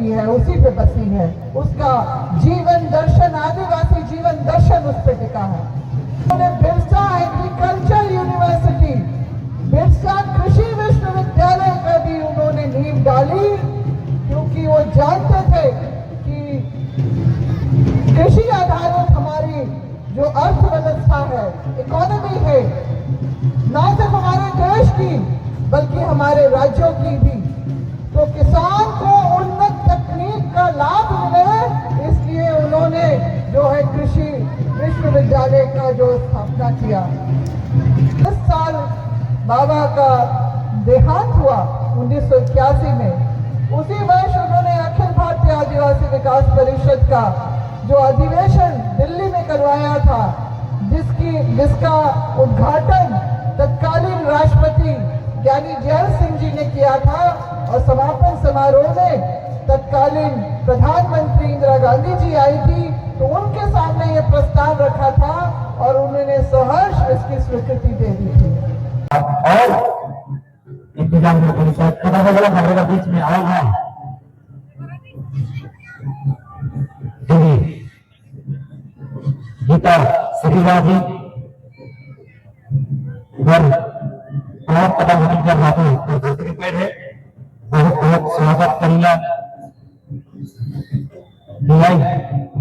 की है, उसी पे बसी है। उसका जीवन दर्शन, आदिवासी जीवन दर्शन उस पे टिका है। उन्होंने बिरसा एग्रीकल्चर यूनिवर्सिटी, बिरसा कृषि विश्वविद्यालय का भी उन्होंने नींव डाली, क्योंकि वो जानते थे कि कृषि आधारित हमारी जो अर्थव्यवस्था है, इकोनॉमी है, न सिर्फ हमारे देश की बल्कि हमारे राज्यों की भी, तो किसान को उन्नत तकनीक का लाभ मिले, इसलिए उन्होंने जो है कृषि विश्वविद्यालय का जो स्थापना किया। 10 साल बाबा का देहांत हुआ 1981 में। उसी वर्ष उन्होंने अखिल भारतीय आदिवासी विकास परिषद का जो अधिवेशन दिल्ली में करवाया था, जिसका उद्घाटन तत्कालीन राष्ट्रपति ज्ञानी जैल सिंह जी ने किया था, और समापन समारोह में तत्कालीन प्रधानमंत्री इंदिरा गांधी जी आई थी, तो उनके सामने ये प्रस्ताव रखा था और उन्होंने सहर्ष इसकी स्वीकृति दे दी थी। और इंतजाम हमारे बीच में आएगा गीता श्रीवाद जी इधर बहुत कदम कर रहे है, बहुत बहुत स्वागत करेगा।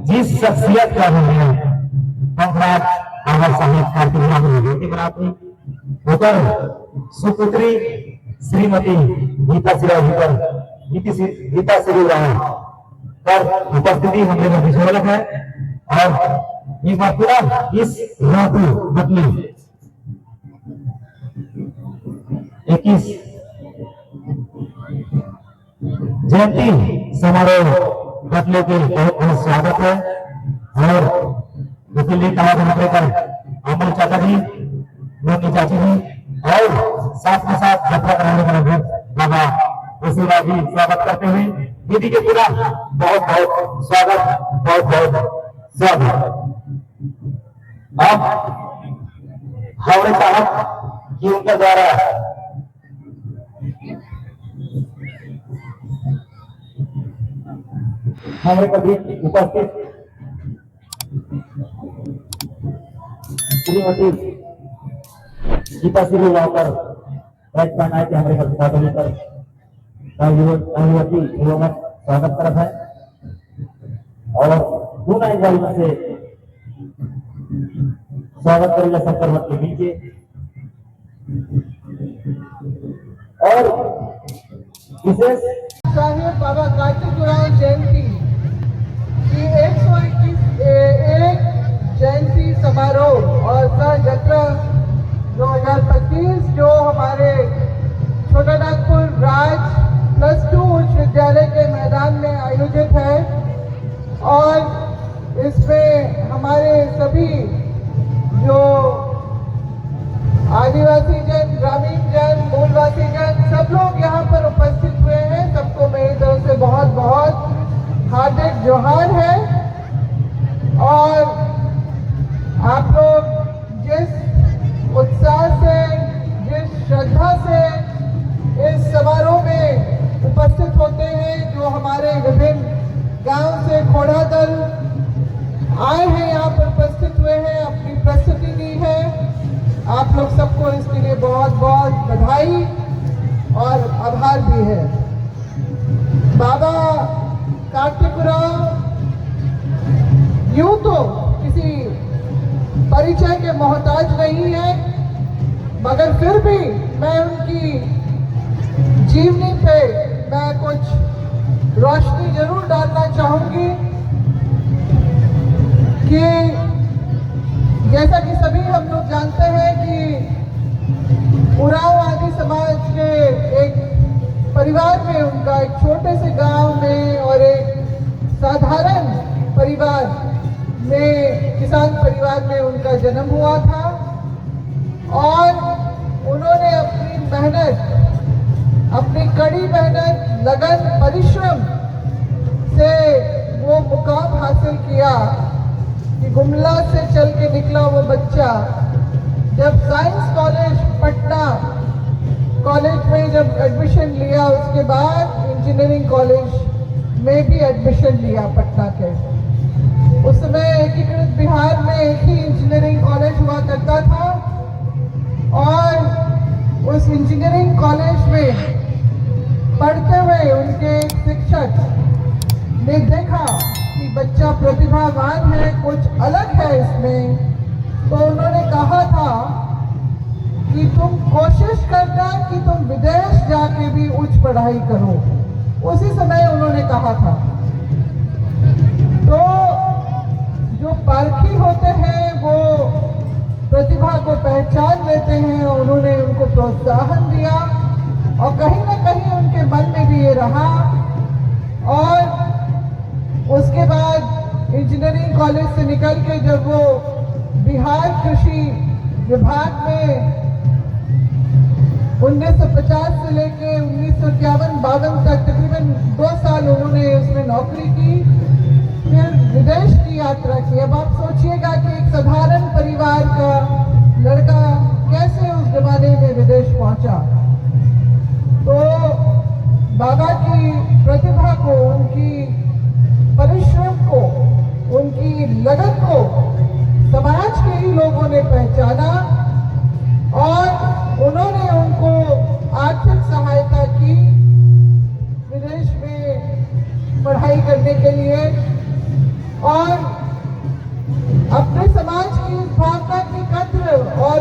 जिस शख्सियत का है होकर सुपुत्री श्रीमती गीता श्रीवाद पर उपस्थिति हमने में विषय है। और एक बार पूरा इस रातु बदले 21 जयंती समारोह बदले के बहुत बहुत स्वागत है। और दिल्ली पर अमल चाचा जी, मोदी चाची जी, और साथ में साथ यात्रा कराने वाले बाबा वसीला जी स्वागत करते हुए दीदी के पूरा बहुत बहुत स्वागत, बहुत बहुत स्वागत। अब हमने चाहा कि उनके द्वारा हमारे कभी उपस्थित श्रीमती गीता श्रीवाद पर राज पहनाए थे हमारे प्रतिभागी पर स्वागत करता है। और दूना में से स्वागत करेगा शंकर मत के नीचे। और विशेष साहेब बाबा कार्तिकराव जयंती की 121 जयंती समारोह और सहजत्रा 2025 जो हमारे छोटानागपुर राज +2 उच्च विद्यालय के मैदान में आयोजित है। और इसमें हमारे सभी जो आदिवासी जन, ग्रामीण जन, मूलवासी जन, सब लोग यहाँ पर उपस्थित हुए हैं। सबको मेरी तरफ से बहुत बहुत हार्दिक जोहार है। और आप लोग जिस उत्साह से, जिस श्रद्धा से इस समारोह में उपस्थित होते हैं, जो हमारे विभिन्न गांव से खोड़ा दल आए हैं, यहाँ पर उपस्थित हुए हैं, अपनी प्रस्तुति दी है, आप लोग सबको इसके लिए बहुत बहुत बधाई और आभार भी है। बाबा कार्तिकराव यूं तो किसी परिचय के मोहताज नहीं है, मगर फिर भी मैं उनकी जीवनी पे मैं कुछ रोशनी जरूर डालना चाहूंगी कि जैसा कि सभी हम लोग जानते हैं कि उरांव आदि समाज के एक परिवार में, उनका एक छोटे से गांव में और एक साधारण परिवार में, किसान परिवार में उनका जन्म हुआ था। और उन्होंने अपनी मेहनत, अपनी कड़ी मेहनत, लगन, परिश्रम से वो मुकाम हासिल किया कि गुमला से चल के निकला वो बच्चा जब साइंस कॉलेज पटना कॉलेज में जब एडमिशन लिया, उसके बाद इंजीनियरिंग कॉलेज में भी एडमिशन लिया पटना के। उस समय एकीकृत बिहार में एक ही इंजीनियरिंग कॉलेज हुआ करता था और उस इंजीनियरिंग कॉलेज में पढ़ते हुए उनके एक शिक्षक ने देखा कि बच्चा प्रतिभावान है, कुछ अलग है इसमें, तो उन्होंने कहा था कि तुम कोशिश करना कि तुम विदेश जाके भी उच्च पढ़ाई करो। उसी समय उन्होंने कहा था। तो जो पारखी होते हैं वो प्रतिभा को पहचान लेते हैं, उन्होंने उनको प्रोत्साहन दिया और कहीं ना कहीं उनके मन में भी ये रहा। और उसके बाद इंजीनियरिंग कॉलेज से निकल के जब वो बिहार कृषि विभाग में 1950 से लेके 1951-52 तक तकरीबन 2 साल उन्होंने उसमें नौकरी की, फिर विदेश की यात्रा की। अब आप सोचिएगा कि एक साधारण परिवार का लड़का कैसे उस जमाने में विदेश पहुंचा। तो बाबा की प्रतिभा को, उनकी परिश्रम को, उनकी लगन को समाज के ही लोगों ने पहचाना और उन्होंने उनको आर्थिक सहायता की विदेश में पढ़ाई करने के लिए और अपने समाज की इस भावना की कद्र और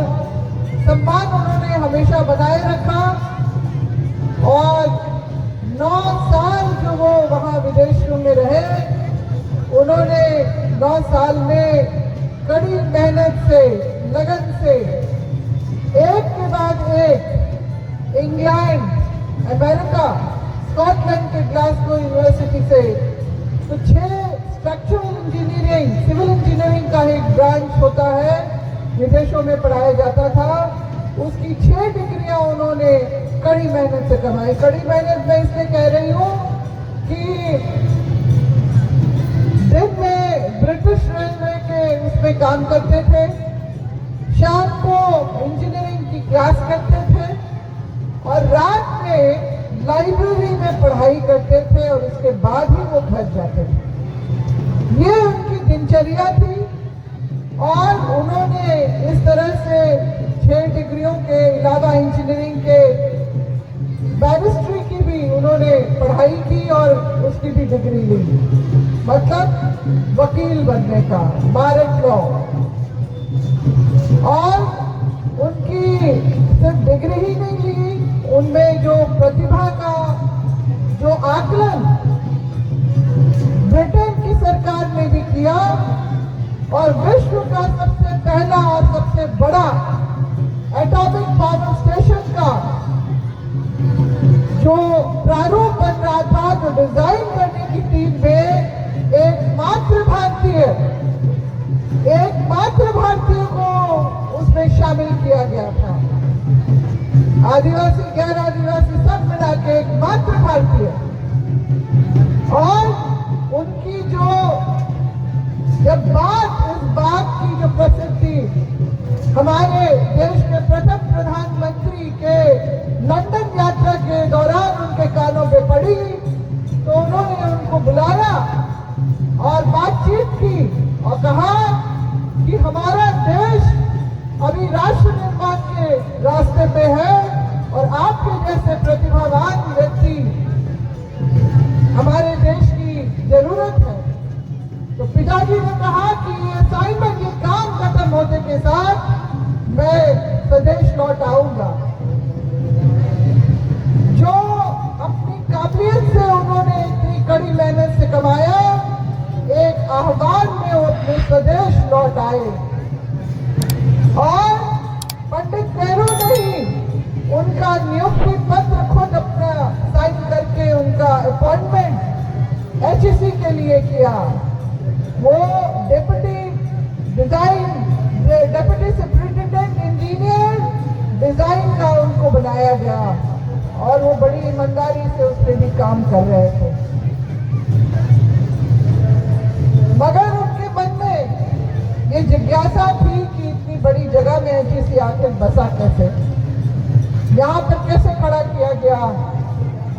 सम्मान उन्होंने हमेशा बनाए रखा। और 9 साल जो वो वहाँ विदेशों में रहे, उन्होंने 9 साल में कड़ी मेहनत से, लगन से एक के बाद एक इंग्लैंड, अमेरिका, स्कॉटलैंड के ग्लासगो यूनिवर्सिटी से तो 6 स्ट्रक्चरल इंजीनियरिंग, सिविल इंजीनियरिंग का एक ब्रांच होता है, विदेशों में पढ़ाया जाता था। उसकी 6 डिग्रियां उन्होंने कड़ी मेहनत से कमाई। कड़ी मेहनत मैं इसलिए कह रही हूँ कि दिन में ब्रिटिश रेलवे के उसमें काम करते थे, शाम को इंजीनियरिंग की क्लास करते थे और रात में लाइब्रेरी में पढ़ाई करते थे और उसके बाद ही वो घर जाते थे। ये उनकी दिनचर्या थी और उन्होंने इस तरह से 6 डिग्रियों के अलावा इंजीनियरिंग के बैरिस्ट्री की भी उन्होंने पढ़ाई की और उसकी भी डिग्री ली, मतलब वकील बनने का, बार एट लॉ। और उनकी सिर्फ डिग्री ही नहीं ली, उनमें जो प्रतिभा का जो आकलन ब्रिटेन की सरकार ने भी किया और विश्व का सबसे पहला और सबसे बड़ा एटॉमिक पावर स्टेशन का जो प्रारूप बन रहा था, जो डिजाइन करने की टीम में एकमात्र भारतीय को उसमें शामिल किया गया था। आदिवासी, गैर आदिवासी सब मिला के एकमात्र भारतीय। और उनकी जो जब इस बात की जो प्रसिद्धि हमारे देश के प्रथम प्रधानमंत्री के लंदन यात्रा के दौरान उनके कानों पे पड़ी, तो उन्होंने उनको बुलाया और बातचीत की और कहा कि हमारा देश अभी राष्ट्र निर्माण के रास्ते पे है और आपके जैसे प्रतिभावान व्यक्ति हमारे देश की जरूरत है। तो पिताजी ने कहा कि ये असाइनमेंट, ये काम खत्म होने के साथ मैं स्वदेश लौट आऊंगा। जो अपनी काबिलियत से उन्होंने इतनी कड़ी मेहनत से कमाया, एक आह्वान में वो अपने स्वदेश लौट आए और पंडित नेहरू ने ही उनका नियुक्ति पत्र खुद अपना साइन करके उनका अपॉइंटमेंट HEC के लिए किया। वो डेप्यूटी सुपरिटेंडेंट इंजीनियर डिजाइन का उनको बनाया गया और वो बड़ी ईमानदारी से उस पर भी काम कर रहे थे। मगर उनके मन में ये जिज्ञासा थी कि इतनी बड़ी जगह में HEC आखिर बसा कैसे, यहाँ पर कैसे खड़ा किया गया।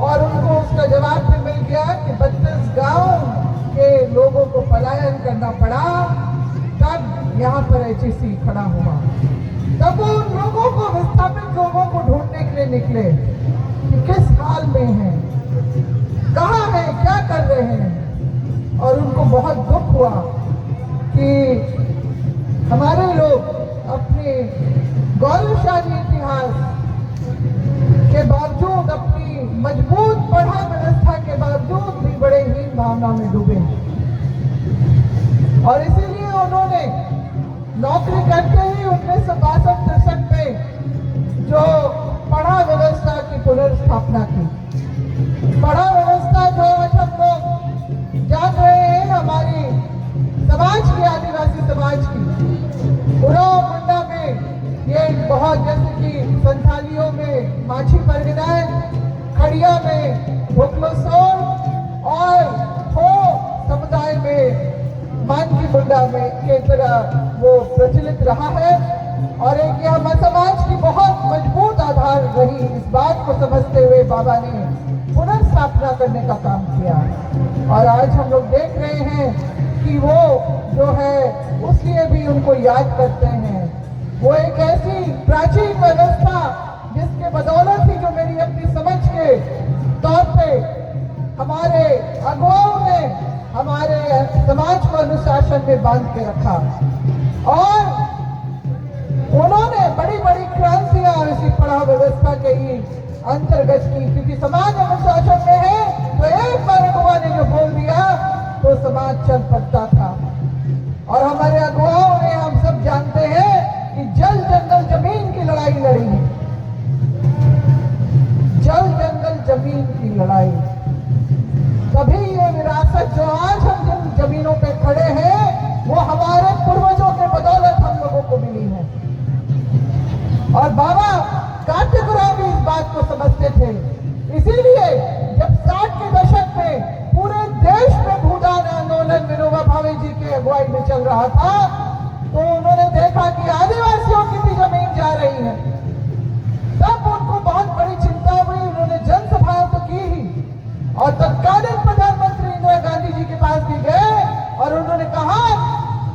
और उनको उसका जवाब भी मिल गया कि 32 गांव के लोगों को पलायन करना पड़ा, तब यहाँ पर HEC खड़ा हुआ। तब वो उन लोगों को, विस्थापित लोगों को ढूंढने के लिए निकले कि किस हाल में हैं, कहाँ हैं, क्या कर रहे हैं। और उनको बहुत दुख हुआ कि हमारे लोग अपने गौरवशाली इतिहास के बावजूद, अपनी मजबूत पढ़ा व्यवस्था के बावजूद भी बड़े हीन भावना में डूबे। और इसीलिए उन्होंने नौकरी करके ही 1962-63 में जो पढ़ा व्यवस्था की पुनर्स्थापना की। पढ़ा व्यवस्था जो आज हम लोग जान रहे हैं, हमारी समाज की, आदिवासी समाज की, उराव मुंडा में ये बहुत, जैसे कि संथालियों में माछी परगनाय, खड़िया में भोकलोसोल और हो समुदाय में मानकी मुंडा में के तरह वो प्रचलित रहा है। और एक ये हमारे समाज की बहुत मजबूत आधार रही। इस बात को समझते हुए बाबा ने पुनर्स्थापना करने का काम किया। और आज हम लोग देख रहे हैं कि वो जो है उसलिए भी उनको याद करते हैं। वो एक ऐसी प्राचीन व्यवस्था जिसके बदौलत ही, जो मेरी अपनी समझ के तौर पे हमारे अगुवाओं ने हमारे समाज को अनुशासन में बांध के रखा। और उन्होंने बड़ी बड़ी क्रांतियां इसी पढ़ा व्यवस्था के ही अंतर्गत की, क्योंकि समाज अनुशासन में है तो एक बार अगुआ ने जो बोल दिया तो समाज चल पड़ता था। और हमारे अगुवाओं ने, हम सब जानते हैं कि जल जंगल जमीन की लड़ाई लड़ी है। जल जंगल जमीन की लड़ाई, तभी ये विरासत जो आज हम जिन जमीनों पे खड़े हैं वो हमारे पूर्वजों के बदौलत हम लोगों को मिली है। और बाबा कांतिपुरा भी इस बात को समझते थे। इसीलिए जब 60 के दशक में पूरे देश में भूदान आंदोलन विनोबा भावे जी के अगुवाई में चल रहा था, तो उन्होंने देखा कि आदिवासियों की भी जमीन जा रही है। तब उनको बहुत बड़ी चिंता हुई। उन्होंने जनसभाएं तो की ही, और तत्कालीन प्रधानमंत्री इंदिरा गांधी जी के पास भी गए और उन्होंने कहा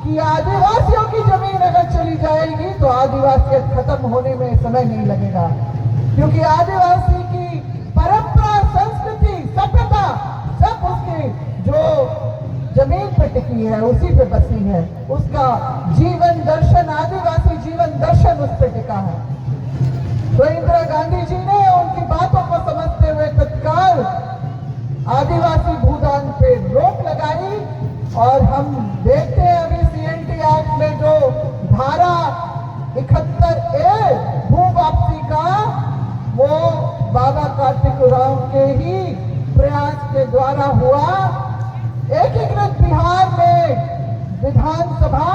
कि आदिवासियों की जमीन अगर चली जाएगी तो आदिवासियत खत्म होने में समय नहीं लगेगा, क्योंकि आदिवासी की परंपरा, संस्कृति, सभ्यता सब उसकी जो जमीन पे टिकी है, उसी पे बसी है। उसका जीवन दर्शन, आदिवासी जीवन दर्शन उस पे टिका है। तो इंदिरा गांधी जी ने उनकी बातों को समझते हुए तत्काल आदिवासी भूदान पे रोक लगाई। और हम देखते हैं अभी CNT एक्ट में जो धारा 71A भू वापसी का, वो बाबा कार्तिक उरांव के ही प्रयास के द्वारा हुआ। एकीकृत बिहार में विधानसभा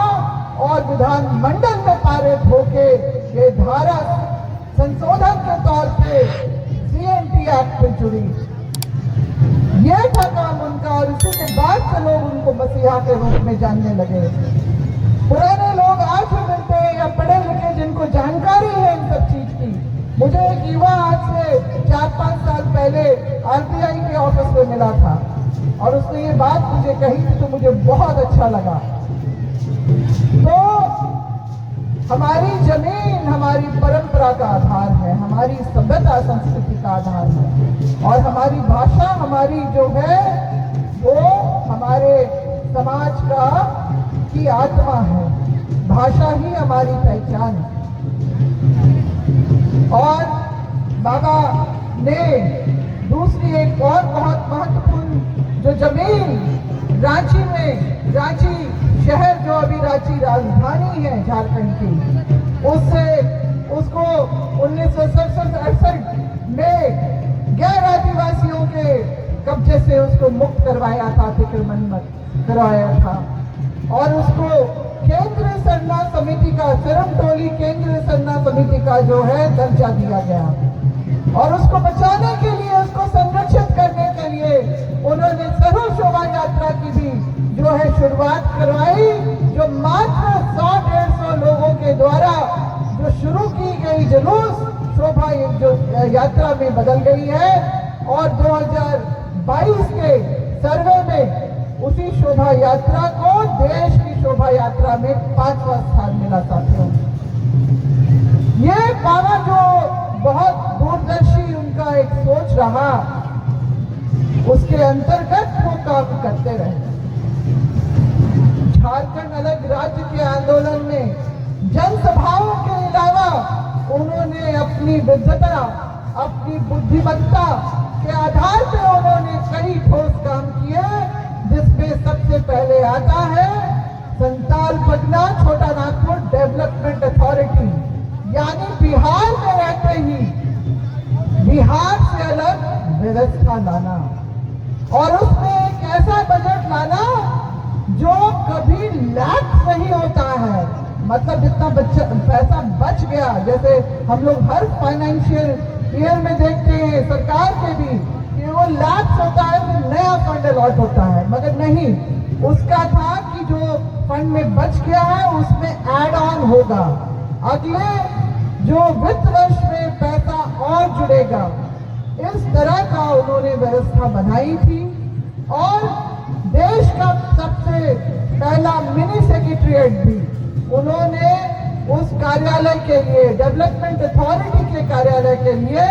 और विधान मंडल में पारित होके ये धारा संशोधन के तौर पे CNT एक्ट में जुड़ी। यह था काम उनका। और इसी के बाद से लोग उनको मसीहा के रूप में जानने लगे। पुराने लोग आज भी मिलते हैं या पढ़े लिखे जिनको जानकारी है इन सब चीज की। मुझे एक युवा आज से 4-5 साल पहले RBI के ऑफिस में मिला था और उसने ये बात मुझे कही थी, तो मुझे बहुत अच्छा लगा। तो हमारी जमीन हमारी परंपरा का आधार है, हमारी सभ्यता संस्कृति का आधार है। और हमारी भाषा, हमारी जो है वो हमारे समाज का की आत्मा है। भाषा ही हमारी पहचान है। और बाबा ने दूसरी एक और बहुत महत्वपूर्ण जो जमीन रांची में, रांची शहर जो अभी रांची राजधानी है झारखंड की, उसको 1967-68 में गैर आदिवासियों के कब्जे से उसको मुक्त करवाया था, अतिक्रमण करवाया था। और उसको केंद्रीय सरना समिति का, सिरमटोली केंद्रीय सरना समिति का जो है दर्जा दिया गया। और उसको बचाने के लिए, उसको संरक्षित करने के लिए उन्होंने सरू शोभा यात्रा की भी जो है शुरुआत करवाई, जो मात्र 100-150 लोगों के द्वारा जो शुरू की गई जुलूस शोभा जो यात्रा में बदल गई है। और 2022 के सर्वे में उसी शोभा यात्रा को देश की शोभा यात्रा में 5वां स्थान मिला साथियों। ये बाबा जो बहुत दूरदर्शी उनका एक सोच रहा, उसके अंतर्गत वो काम करते रहे। झारखंड अलग राज्य के आंदोलन में जनसभाओं के अलावा उन्होंने अपनी विद्वता, अपनी बुद्धिमत्ता के आधार पर उन्होंने कई ठोस काम किए, जिसमें सबसे पहले आता है संताल पटना छोटा नागपुर डेवलपमेंट अथॉरिटी, यानी बिहार में रहते ही बिहार से अलग व्यवस्था लाना और उसमें एक ऐसा बजट लाना जो कभी लैप्स नहीं होता है। मतलब जितना पैसा बच गया, जैसे हम लोग हर फाइनेंशियल ईयर में देखते हैं सरकार के भी कि वो लैप्स होता है, फिर नया फंड अलॉट होता है, मगर नहीं, उसका था कि जो फंड में बच गया है उसमें ऐड ऑन होगा, अगले जो वित्त वर्ष में पैसा और जुड़ेगा। इस तरह का उन्होंने व्यवस्था बनाई थी और देश का सबसे पहला मिनी सेक्रेटरीट भी उन्होंने उस कार्यालय के लिए, डेवलपमेंट अथॉरिटी के कार्यालय के लिए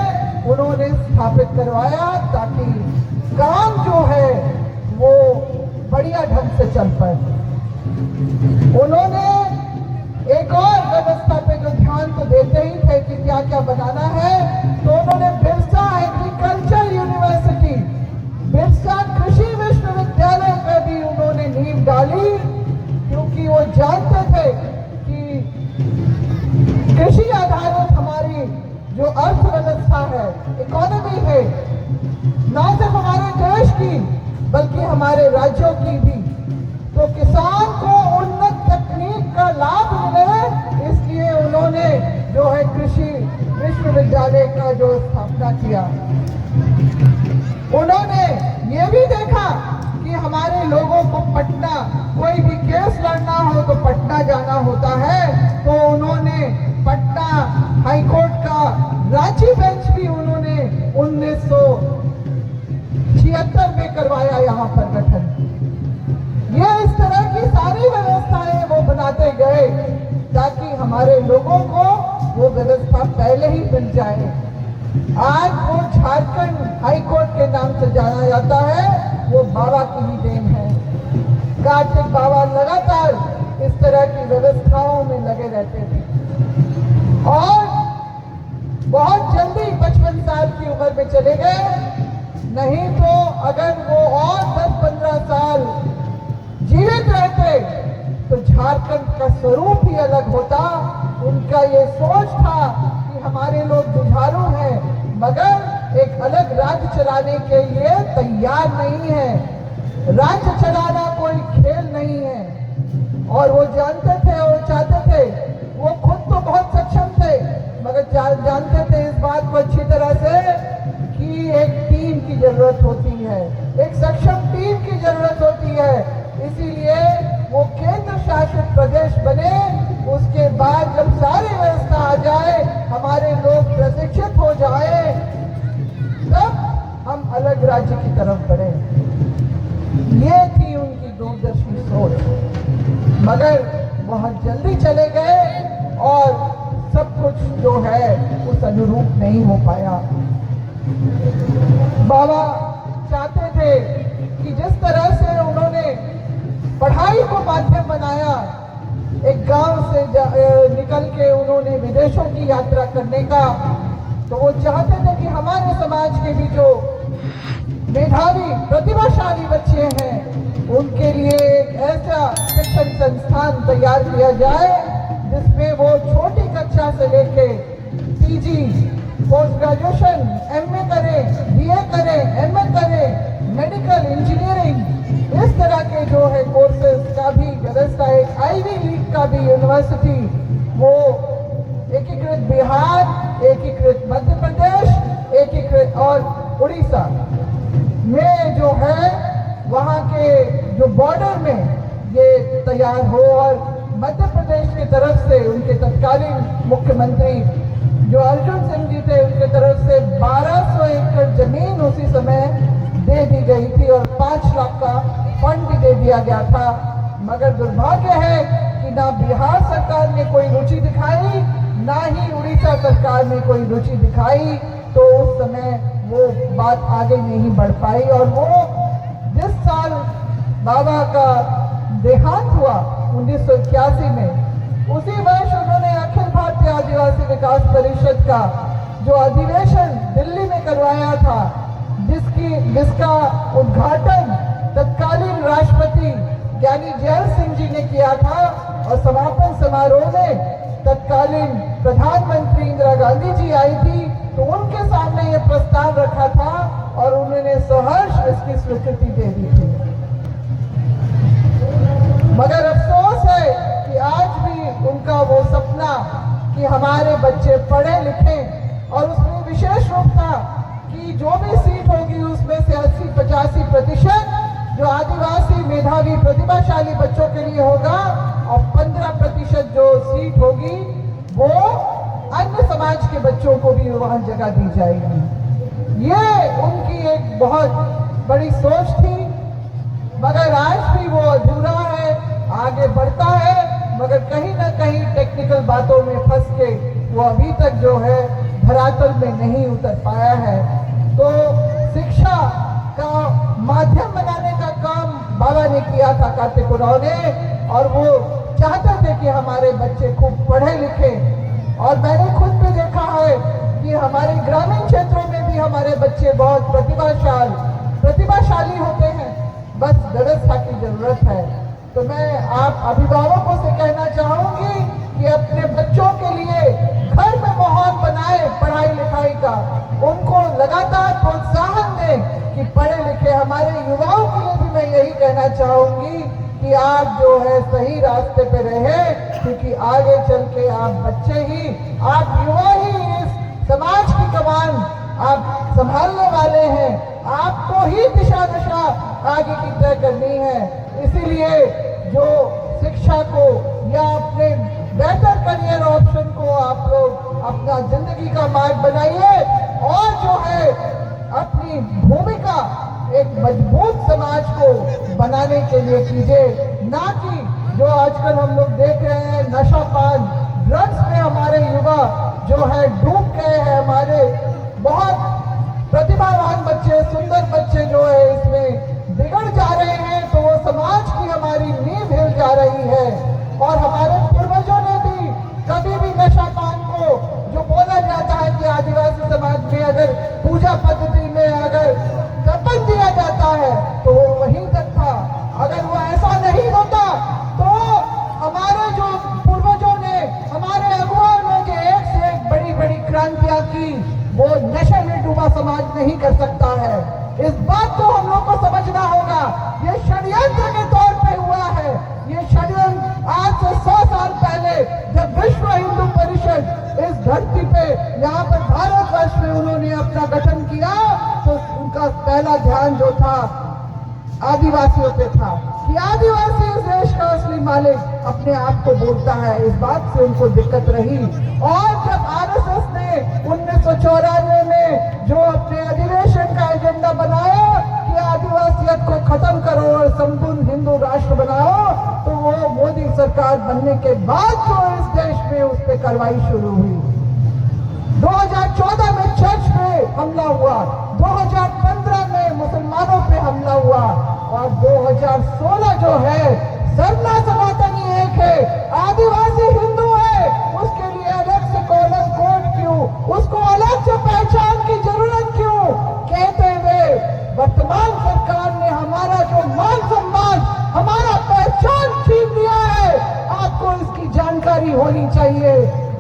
उन्होंने स्थापित करवाया, ताकि काम जो है वो बढ़िया ढंग से चल पाए। उन्होंने एक और व्यवस्था पे जो ध्यान तो देते ही थे कि क्या क्या बनाना है, तो उन्होंने बिरसा एग्रीकल्चर यूनिवर्सिटी, बिरसा कृषि विश्वविद्यालय पे भी उन्होंने नींव डाली, क्योंकि वो जानते थे कि कृषि आधारित हमारी जो अर्थव्यवस्था है, इकोनॉमी है, न सिर्फ हमारे देश की बल्कि हमारे राज्यों की भी, तो किसान को उन्नत तकनीक का लाभ मिले, इसलिए उन्होंने जो है कृषि विश्वविद्यालय का जो स्थापना किया। उन्होंने ये भी देखा कि हमारे लोगों को पटना, कोई भी केस लड़ना हो तो पटना जाना होता है, तो उन्होंने पटना हाईकोर्ट का रांची बेंच भी उन्होंने 1976 में करवाया यहाँ पर गठन। ये इस तरह की सारी व्यवस्थाएं वो बनाते गए ताकि हमारे लोगों को वो व्यवस्था पहले ही मिल जाए। आज वो झारखंड हाईकोर्ट के नाम से जाना जाता है, वो बाबा की ही देन है। कार्तिक बाबा लगातार इस तरह की व्यवस्थाओं में लगे रहते थे और बहुत जल्दी 55 साल की उम्र में चले गए। नहीं तो अगर वो और 10-15 साल जीवित रहते तो झारखंड का स्वरूप ही अलग होता। उनका ये सोच था कि हमारे लोग जुझारू हैं, मगर एक अलग राज्य चलाने के लिए तैयार नहीं है। राज्य चलाना कोई खेल नहीं है और वो जानते थे और चाहते थे। वो खुद तो बहुत सक्षम थे, मगर जानते थे इस बात को अच्छी तरह से कि एक टीम की जरूरत होती है, एक सक्षम टीम की जरूरत होती है। इसीलिए वो केंद्र शासित प्रदेश बने। उसके बाद जब सारी व्यवस्था आ जाए, हमारे लोग प्रशिक्षित हो जाए, तब हम अलग राज्य की तरफ बढ़े। ये थी उनकी दूरदर्शी सोच, मगर बहुत जल्दी चले गए और सब कुछ जो है उस अनुरूप नहीं हो पाया। बाबा चाहते थे कि जिस तरह से उन्होंने पढ़ाई को माध्यम बनाया, एक गांव से निकल के उन्होंने विदेशों की यात्रा करने का, तो वो चाहते थे कि हमारे समाज के भी जो मेधावी प्रतिभाशाली बच्चे हैं, उनके लिए एक ऐसा शिक्षण संस्थान तैयार किया जाए जिसमें वो छोटी कक्षा से लेके पीजी, पोस्ट ग्रेजुएशन, एमए करें, बीए करें, एमए करें, मेडिकल, इंजीनियरिंग, इस तरह के जो है कोर्सेज का भी व्यवस्था, एक आईवी लीग का भी यूनिवर्सिटी, वो एकीकृत बिहार, एकीकृत मध्य प्रदेश, एकीकृत और उड़ीसा में जो है वहाँ के जो बॉर्डर में ये तैयार हो। और मध्य प्रदेश की तरफ से उनके तत्कालीन मुख्यमंत्री जो अर्जुन सिंह जी थे, उनके तरफ से 1200 एकड़ जमीन उसी दिया गया था। मगर दुर्भाग्य है कि ना बिहार सरकार ने कोई रुचि दिखाई, ना ही उड़ीसा सरकार ने कोई रुचि दिखाई, तो उस समय वो बात आगे नहीं बढ़ पाई। और वो जिस साल बाबा का देहांत हुआ 1981 में, उसी वर्ष उन्होंने अखिल भारतीय आदिवासी विकास परिषद का जो अधिवेशन दिल्ली में करवाया था, जिसका उद्घाटन तत्कालीन राष्ट्रपति ज्ञानी जैल सिंह जी ने किया था, और समापन समारोह में तत्कालीन प्रधानमंत्री इंदिरा गांधी जी आई थी, तो उनके सामने ये प्रस्ताव रखा था और उन्होंने सहर्ष इसकी स्वीकृति दे दी थी। मगर अफसोस है कि आज भी उनका वो सपना कि हमारे बच्चे पढ़े लिखे, और उसमें विशेष रूप था कि जो भी सीट होगी उसमें से 80-85% जो आदिवासी मेधावी प्रतिभाशाली बच्चों के लिए होगा, और 15% जो सीट होगी वो अन्य समाज के बच्चों को भी वहां जगह दी जाएगी। ये उनकी एक बहुत बड़ी सोच थी, मगर आज भी वो अधूरा है, आगे बढ़ता है, मगर कहीं ना कहीं टेक्निकल बातों में फंस के वो अभी तक जो है धरातल में नहीं उतर पाया है। तो शिक्षा का माध्यम बनाने का काम बाबा ने किया था, कार्तिक उरांव ने, और वो चाहते थे कि हमारे बच्चे खूब पढ़े लिखे। और मैंने खुद भी देखा है कि हमारे ग्रामीण क्षेत्रों में भी हमारे बच्चे बहुत प्रतिभाशाली होते हैं, बस व्यवस्था की जरूरत है। तो मैं आप अभिभावकों से कहना चाहूंगी कि अपने बच्चों के लिए घर में माहौल बनाए पढ़ाई लिखाई का, उनको लगातार प्रोत्साहन दें कि पढ़े लिखे। हमारे युवाओं के लिए भी मैं यही कहना चाहूंगी कि आप जो है सही रास्ते पे रहे, क्योंकि आगे चल के आप बच्चे ही, आप युवा ही इस समाज की कमान आप संभालने वाले हैं। आपको ही दिशा दशा आगे की तय करनी है। इसीलिए जो शिक्षा को या अपने बेहतर करियर ऑप्शन को आप लोग अपना जिंदगी का मार्ग बनाइए, और जो है अपनी भूमिका एक मजबूत समाज को बनाने के लिए कीजिए, ना कि जो आजकल हम लोग देख रहे हैं नशापान ड्रग्स में हमारे युवा जो है डूब गए हैं। हमारे बहुत प्रतिभावान बच्चे, सुंदर बच्चे जो है इसमें बिगड़ जा रहे हैं, तो वो समाज की हमारी नींव हिल जा रही है। और हमारे पूर्वजों ने भी कभी भी नशापान को, जो बोला जाता है कि आदिवासी समाज में अगर पूजा पद्धति में अगर दफन दिया जाता है तो वो वहीं तक था। अगर वो ऐसा नहीं होता तो हमारे जो पूर्वजों ने, हमारे अगुवाओं ने जो एक से एक बड़ी बड़ी क्रांतियां की, वो नशे में डूबा समाज नहीं कर सकता है। इस बात को हम लोग को समझना होगा। ये षड्यंत्र के तौर पे हुआ है। ये षड्यंत्र आज से 100 साल पहले जब विश्व हिंदू परिषद इस धरती पे यहाँ पर भारतवर्ष में उन्होंने अपना गठन किया, तो उनका पहला ध्यान जो था आदिवासियों पे था कि आदिवासी इस देश का असली मालिक अपने आप को बोलता है। इस बात से उनको दिक्कत रही। और जब आरएसएस ने 1994 में जो अपने अधिवेशन का एजेंडा बनाया कि आदिवासियत को खत्म करो और संपूर्ण हिंदू राष्ट्र बनाओ, तो वो मोदी सरकार बनने के बाद जो इस देश में उस पर कार्रवाई शुरू हुई। 2014 में चर्च पे हमला हुआ, 2015 में मुसलमानों पे हमला हुआ, और 2016 जो है सरना सनातनी एक है, आदिवासी हिंदू है, उसके लिए अलग से कॉलम कोड क्यों, उसको अलग से पहचान की जरूरत क्यों कहते हुए वर्तमान सरकार ने हमारा जो मान सम्मान, हमारा पहचान छीन लिया है। आपको इसकी जानकारी होनी चाहिए।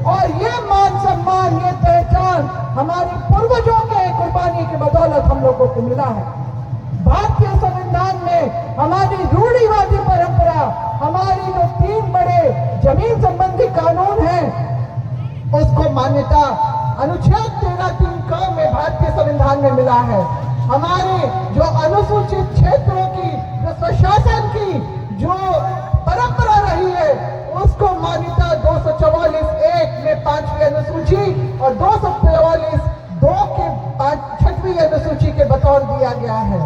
और ये मान सम्मान, ये पहचान हमारे पूर्वजों के कुर्बानी की बदौलत हम लोगों को मिला है। भारतीय संविधान में हमारी रूढ़िवादी परंपरा, हमारी जो 3 बड़े जमीन संबंधी कानून हैं, उसको मान्यता अनुच्छेद 13(3) में भारतीय संविधान में मिला है। हमारे जो अनुसूचित क्षेत्रों की, जो स्वशासन की जो परंपरा रही है, उसको मान्यता 244(1) में 5वीं अनुसूची और 244(2) के 6वीं अनुसूची के बतौर दिया गया है।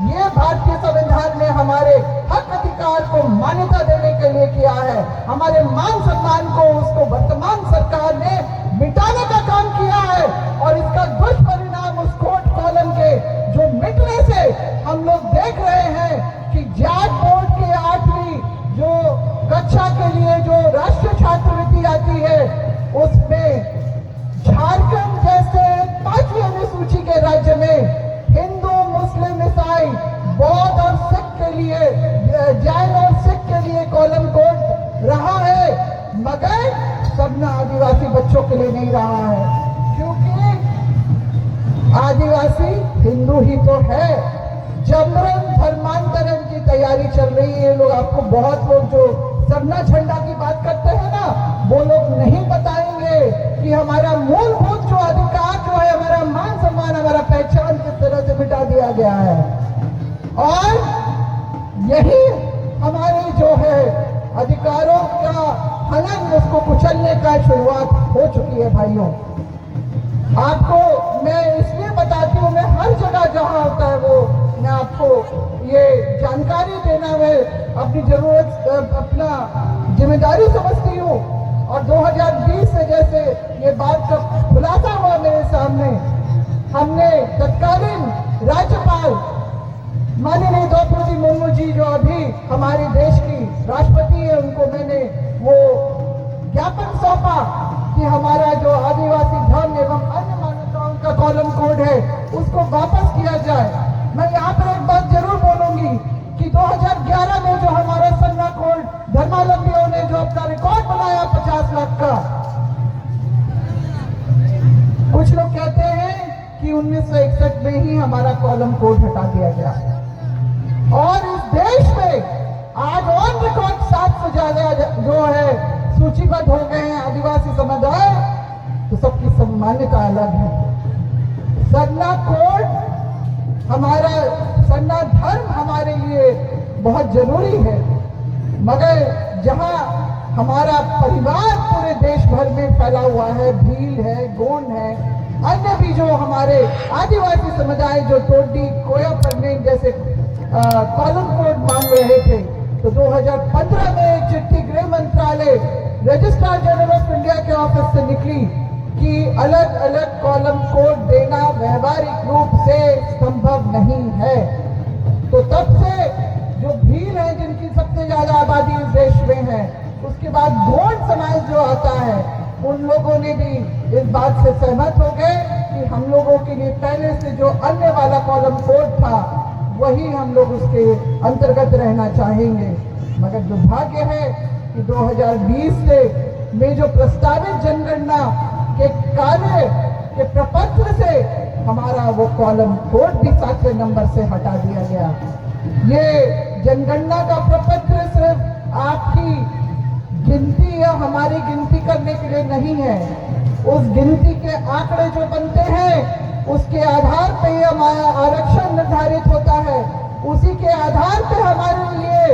ये भारतीय संविधान ने हमारे हक अधिकार को मान्यता देने के लिए किया है। हमारे मान सम्मान को उसको वर्तमान सरकार ने मिटाने का काम किया है और इसका दुष्परिणाम उस कोर्ट कॉलम के जो मिटने से हम लोग देख रहे हैं कि जैक बोर्ड के 8वीं जो कक्षा के लिए जो राष्ट्रीय छात्रवृत्ति आती है उसमें झारखंड जैसे 5वीं अनुसूची के राज्य में हिंदू, मुस्लिम, ईसाई, बौद्ध और सिख के लिए, जैन और सिख के लिए कॉलम कोड रहा है, मगर सबना आदिवासी बच्चों के लिए नहीं रहा है, क्योंकि आदिवासी हिंदू ही तो है। जबरन धर्मांतरण की तैयारी चल रही है। लोग आपको बहुत लोग जो सरना झंडा की बात करते हैं ना, वो लोग नहीं बताएंगे कि हमारा मूलभूत जो अधिकार जो है, हमारा मान सम्मान, हमारा पहचान किस तरह से मिटा दिया गया है। और यही हमारे जो है अधिकारों का हनन, उसको कुचलने का शुरुआत हो चुकी है। भाइयों, आपको मैं इसलिए बताती हूँ, मैं हर जगह जहाँ होता है वो मैं आपको ये जानकारी देना मैं अपनी जरूरत, अपना जिम्मेदारी समझती हूँ। और 2020 से जैसे ये बात का खुलासा हुआ मेरे सामने, हमने तत्कालीन राज्यपाल माननीय द्रौपदी मुर्मू जी जो अभी हमारे देश की राष्ट्रपति है, उनको मैंने वो ज्ञापन सौंपा कि हमारा जो आदिवासी धर्म एवं अन्य मान्यताओं का कॉलम कोड है उसको वापस किया जाए। मैं यहाँ पर एक बात जरूर बोलूंगी कि 2011 में जो हमारा सरना कोड धर्मावलंबियों ने जो अपना रिकॉर्ड बनाया 50 लाख का, कुछ लोग कहते हैं कि 1961 में ही हमारा कॉलम कोड हटा दिया गया और इस देश में आज ऑन रिकॉर्ड 7 से ज्यादा जो है सूचीबद्ध हो गए हैं आदिवासी समुदाय, तो सबकी सब मान्यता अलग है। सरना कोड हमारा, सरना धर्म हमारे लिए बहुत जरूरी है, मगर जहां हमारा परिवार पूरे देश भर में फैला हुआ है, भील है, गोंड है, अन्य भी जो हमारे आदिवासी समुदाय जो टोडी, कोया, परनेन जैसे कॉलम कोड मांग रहे थे, तो 2015 में एक चिट्ठी गृह मंत्रालय रजिस्ट्रार जनरल ऑफ इंडिया के ऑफिस से निकली कि अलग अलग कॉलम कोड देना व्यवहारिक रूप से संभव नहीं है। तो तब से जो भील है, जिनकी सबसे ज्यादा आबादी इस देश में है, उसके बाद गोंड समाज जो आता है, उन लोगों ने भी इस बात से सहमत हो गए कि हम लोगों के लिए पहले से जो अन्य वाला कॉलम कोड था वही हम लोग उसके अंतर्गत रहना चाहेंगे। मगर दुर्भाग्य है कि 2020 से में जो प्रस्तावित जनगणना के कार्य के प्रपत्र से हमारा वो कॉलम कोड भी 7वें नंबर से हटा दिया गया। ये जनगणना का प्रपत्र सिर्फ आपकी गिनती या हमारी गिनती करने के लिए नहीं है। उस गिनती के आंकड़े जो बनते हैं उसके आधार पे हमारा आरक्षण निर्धारित होता है, उसी के आधार पे हमारे लिए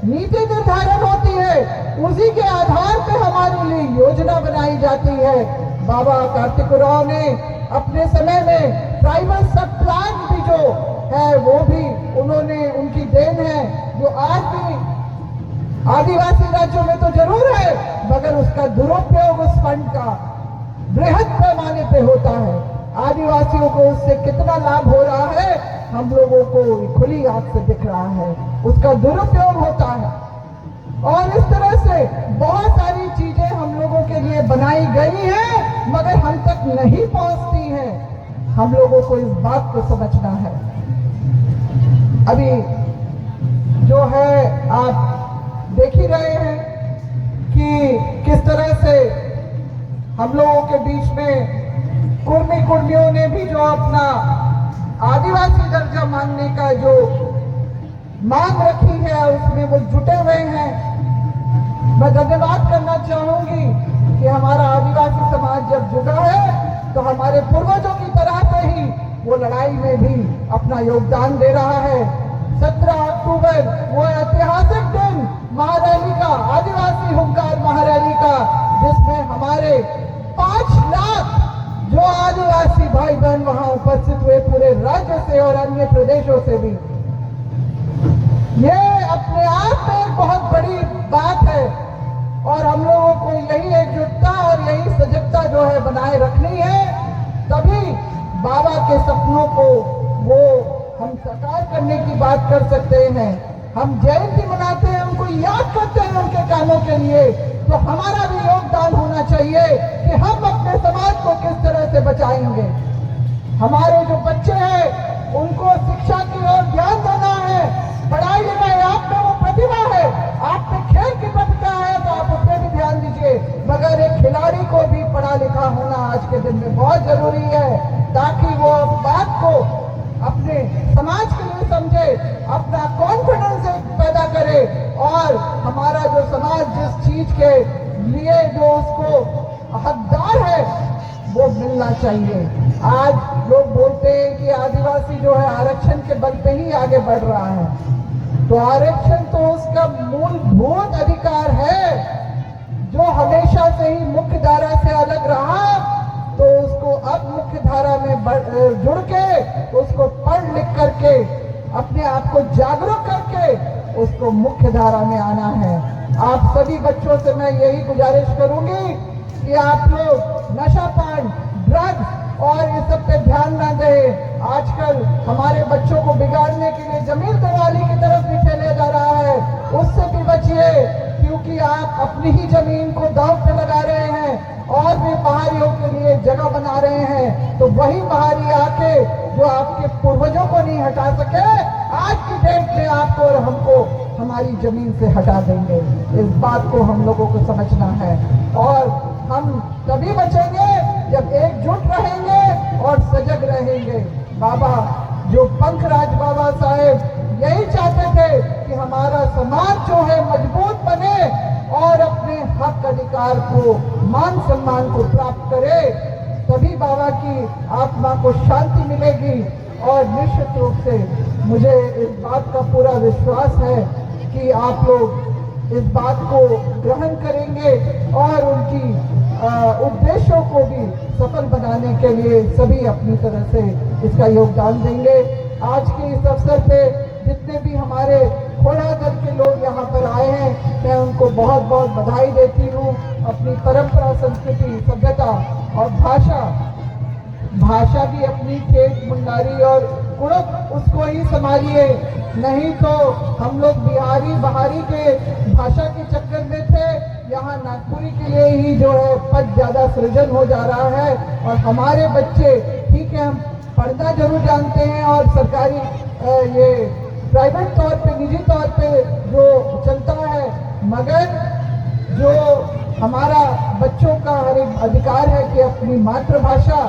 नीति निर्धारण होती है, उसी के आधार पे हमारे लिए योजना बनाई जाती है। बाबा कार्तिक राव ने अपने समय में ट्राइबल सब प्लान भी जो है वो भी उन्होंने, उनकी देन है, जो आज भी आदिवासी राज्यों में तो जरूर है, मगर उसका दुरुपयोग उस फंड का बृहद पैमाने पे होता है। आदिवासियों को उससे कितना लाभ हो रहा है हम लोगों को खुली आंख से दिख रहा है, उसका दुरुपयोग होता है। और इस तरह से बहुत सारी चीजें हम लोगों के लिए बनाई गई हैं, मगर हम तक नहीं पहुंचती हैं। हम लोगों को इस बात को समझना है। अभी जो है आप देख ही रहे हैं कि किस तरह से हम लोगों के बीच में कुर्मियों ने भी जो अपना आदिवासी दर्जा मांगने का जो मांग रखी है उसमें वो जुटे हुए हैं। मैं धन्यवाद करना चाहूंगी कि हमारा आदिवासी समाज जब जुड़ा है तो हमारे पूर्वजों की तरह से ही वो लड़ाई में भी अपना योगदान दे रहा है। 17 अक्टूबर वो ऐतिहासिक दिन महारैली का, आदिवासी हुंकार महारैली का, जिसमें हमारे 5 लाख जो आदिवासी भाई बहन वहां उपस्थित हुए पूरे राज्य से और अन्य प्रदेशों से भी, ये अपने आप में एक बहुत बड़ी बात है और हम लोगों को यही एकजुटता और यही सजगता जो है बनाए रखनी है, तभी बाबा के सपनों को वो हम साकार करने की बात कर सकते हैं। हम जयंती मनाते हैं, उनको याद करते हैं उनके कामों के लिए, तो हमारा भी योगदान होना चाहिए कि हम अपने समाज को किस तरह से बचाएंगे। हमारे जो बच्चे हैं उनको शिक्षा की ओर ध्यान देना है। पढ़ाई लिखाई, आप में वो प्रतिभा है, आप में खेल की प्रतिभा है, तो आप उस पर भी ध्यान दीजिए, मगर एक खिलाड़ी को भी पढ़ा लिखा होना आज के दिन में बहुत जरूरी है, ताकि वो बात को अपने समाज के लिए समझे, अपना कॉन्फिडेंस पैदा करे और हमारा जो समाज जिस चीज के लिए जो उसको हकदार है वो मिलना चाहिए। आज लोग बोलते हैं कि आदिवासी जो है आरक्षण के बल पे ही आगे बढ़ रहा है, तो आरक्षण तो उसका मूलभूत अधिकार है जो हमेशा से ही मुख्य धारा से अलग रहा, तो उसको अब मुख्य धारा में जुड़ के उसको पढ़ लिख करके अपने आप को जागरूक करके उसको मुख्य धारा में आना है। आप सभी बच्चों से मैं यही गुजारिश करूंगी कि आप लोग नशापान, ड्रग्स और इस सब पे ध्यान ना दें। आजकल हमारे बच्चों को बिगाड़ने के लिए जमीन दलाली की तरफ भी ठेला जा रहा है, उससे भी बचिए, क्योंकि आप अपनी ही जमीन को दांव पे लगा रहे हैं और भी पहाड़ियों के लिए जगह बना रहे हैं, तो वही पहाड़ी आके जो आपके पूर्वजों को नहीं हटा सके, आज की डेट में आपको और हमको हमारी जमीन से हटा देंगे। इस बात को हम लोगों को समझना है और हम तभी बचेंगे जब एकजुट रहेंगे और सजग रहेंगे। बाबा जो पंखराज बाबा साहेब यही चाहते थे कि हमारा समाज जो है मजबूत बने और अपने हक अधिकार को, मान सम्मान को प्राप्त करे, तभी बाबा की आत्मा को शांति मिलेगी। और निश्चित रूप से मुझे इस बात का पूरा विश्वास है कि आप लोग इस बात को ग्रहण करेंगे और उनकी उद्देश्यों को भी सफल बनाने के लिए सभी अपनी तरह से इसका योगदान देंगे। आज के इस अवसर पे जितने भी हमारे खोड़ा दल के लोग यहाँ पर आए हैं, मैं उनको बहुत बहुत बधाई देती हूँ। अपनी परंपरा, संस्कृति, सभ्यता और भाषा भी अपनी ठेठ, मुंडारी और कुड़क उसको ही संभालिए, नहीं तो हम लोग बिहारी बहारी के भाषा के चक्कर में थे। यहाँ नागपुरी के लिए ही जो है पद ज्यादा सृजन हो जा रहा है और हमारे बच्चे, ठीक है, हम पढ़ना जरूर जानते हैं और सरकारी ये प्राइवेट तौर पे, निजी तौर पे जो चलता है, मगर जो हमारा बच्चों का हर एक अधिकार है कि अपनी मातृभाषा,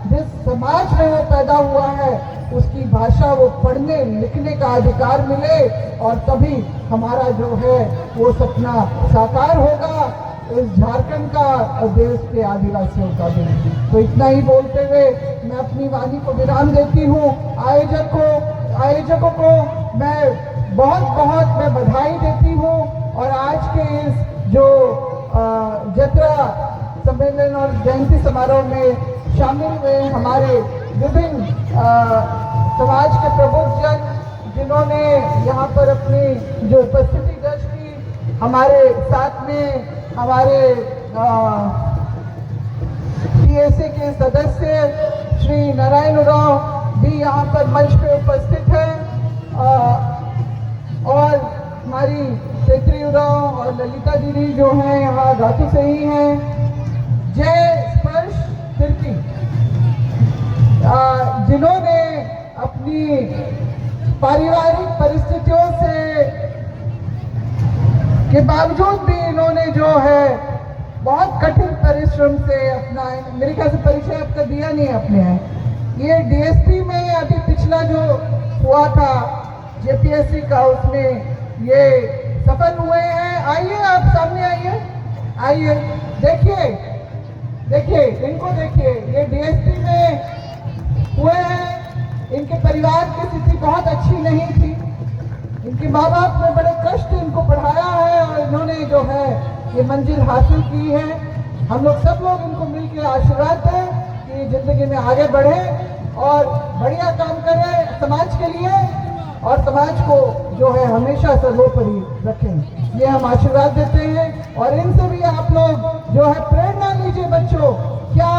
जिस समाज में वो पैदा हुआ है उसकी भाषा वो पढ़ने लिखने का अधिकार मिले और तभी हमारा जो है वो सपना साकार होगा, इस झारखंड का और देश के आदिवासियों का भी। तो इतना ही बोलते हुए मैं अपनी वाणी को विराम देती हूँ। आयोजकों को मैं बहुत बहुत मैं बधाई देती हूँ और आज के इस जो जत्रा सम्मेलन और जयंती समारोह में शामिल हुए हमारे विभिन्न समाज के प्रबुद्ध जन, जिन्होंने यहाँ पर अपनी जो उपस्थिति दर्ज की, हमारे साथ में हमारे पीएसी के सदस्य श्री नारायण उरांव भी यहाँ पर मंच पे उपस्थित हैं और हमारी चैत्री उरांव और ललिता दीदी जो हैं यहाँ धातु से ही हैं। जय स्पर्श तिर्की, जिन्होंने अपनी पारिवारिक परिस्थितियों से के बावजूद भी इन्होंने जो है बहुत कठिन परिश्रम से अपना, मेरे ख्याल से परिचय अब तक दिया नहीं अपने हैं, ये डीएसपी में अभी पिछला जो हुआ था जेपीएससी का, उसमें ये सफल हुए हैं। आइए आप सामने आइए, आइए देखिए इनको देखिए, ये डीएसपी में हुए हैं। इनके परिवार की स्थिति बहुत अच्छी नहीं थी, इनके माँ बाप ने बड़े कष्ट इनको पढ़ाया है और इन्होंने जो है ये मंजिल हासिल की है। हम लोग सब लोग इनको मिलकर आशीर्वाद दें कि जिंदगी में आगे बढ़े और बढ़िया काम करें समाज के लिए और समाज को जो है हमेशा सर्वोपरि रखें। ये हम आशीर्वाद देते हैं और इनसे भी आप लोग जो है प्रेरणा लीजिए। बच्चों, क्या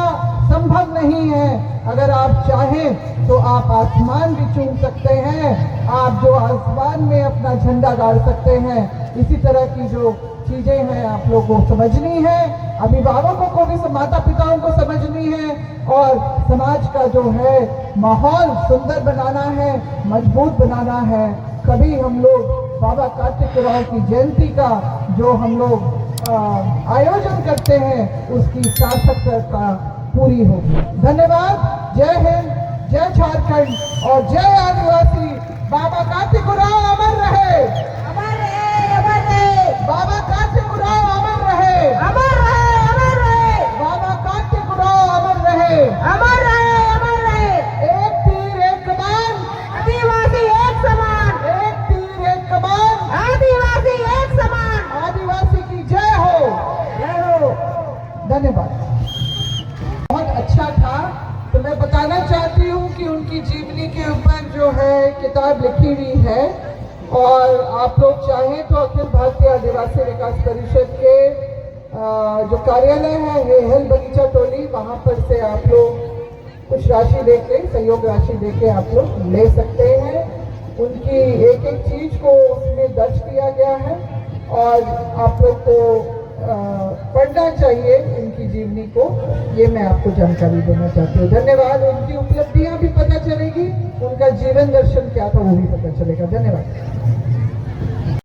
संभव नहीं है? अगर आप चाहें तो आप आसमान भी चूम सकते हैं, आप जो आसमान में अपना झंडा गाड़ सकते हैं। इसी तरह की जो चीजें हैं आप लोगों को समझनी है, अभिभावकों को भी, माता पिताओं को समझनी है और समाज का जो है माहौल सुंदर बनाना है, मजबूत बनाना है। कभी हम लोग बाबा कार्तिकेयराव की जयंती का जो हम लोग आयोजन करते हैं उसकी सार्थकता पूरी होगी। धन्यवाद। जय हिंद, जय झारखंड और जय आदिवासी। बाबा कार्तिकेयराव अमर रहे, अमर रहे, अमर रहे, बाबा कार्तिकेयराव अमर रहे, अमर रहे, अमर रहे, बाबा कार्तिकेयराव अमर रहे। अमर रहे, अमर रहे। एक तीर एक कमान, आदिवासी एक समान, एक तीर एक कमान। आदिवासी एक समान। आदिवासी की जय हो, जय हो। धन्यवाद। बहुत अच्छा था। तो मैं बताना चाहती हूँ कि उनकी जीवनी के ऊपर जो है किताब लिखी हुई है और आप लोग चाहें तो अखिल भारतीय आदिवासी विकास परिषद के जो कार्यालय है हेहल बगीचा टोली, वहाँ पर से आप लोग कुछ राशि देके, सहयोग राशि देके आप लोग ले सकते हैं। उनकी एक एक चीज को उसमें दर्ज किया गया है और आप लोग को पढ़ना चाहिए इनकी जीवनी को। ये मैं आपको जानकारी देना चाहती हूँ। धन्यवाद। उनकी उपलब्धियां भी पता चलेगी, उनका जीवन दर्शन क्या था वो भी पता चलेगा। धन्यवाद।